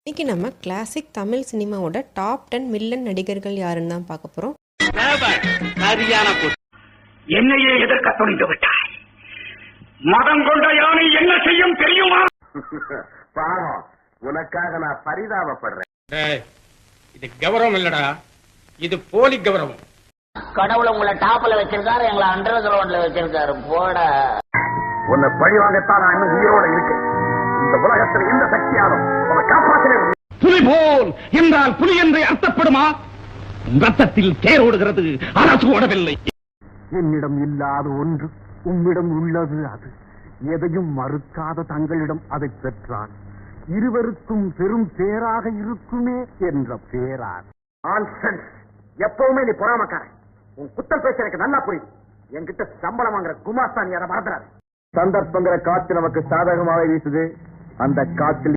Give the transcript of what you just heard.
இன்னைக்கு நம்ம கிளாசிக் தமிழ் சினிமாவோட டாப் 10 வில்லன் நடிகர்கள் யாருன்னு தான் பார்க்க போறோம். என்னையே எதிர்க்க துணிந்து விட்டாய். மதம் கொண்ட யானை என்ன செய்யும் தெரியுமா? பாவம், உனக்காக நான் பரிதாபப்படுறேன். இது கௌரவம் இல்லடா, இது போலி கௌரவம். கடவுளை உங்களை டாப்ல வச்சிருக்காரு, எங்களை அண்டர் கிரவுண்ட்ல வச்சிருக்காரு. போட உன்னை பழி வாங்கத்தான் நான் இன்னும் உயிரோட இருக்கேன். இந்த உலகத்தில் எந்த சக்தியாலும் உன்னை காப்பாற்றினேன். புலி போல் என்றால் புலி என்று அர்த்தப்படுமா? ரத்தத்தில் தேரோடுகிறது, அரசு ஓடவில்லை. என்னிடம் இல்லாத ஒன்று உம்மிடம் உள்ளது. அது எதையும் மறுக்காத தங்களிடம் அதை பெற்றால் இருவருக்கும் பெரும் பேராக இருக்குமே என்ற பேரார். எப்பவுமே நீ பொறாமக்காரன். உன் குத்தல் பேச எனக்கு நல்லா புரியுது. என்கிட்ட சம்பளம் வாங்குற குமாஸ்தான் யார மறந்துறாரு. சந்தர்ப்பங்கிற காற்று நமக்கு சாதகமாக வீசுது. அந்த காற்றில்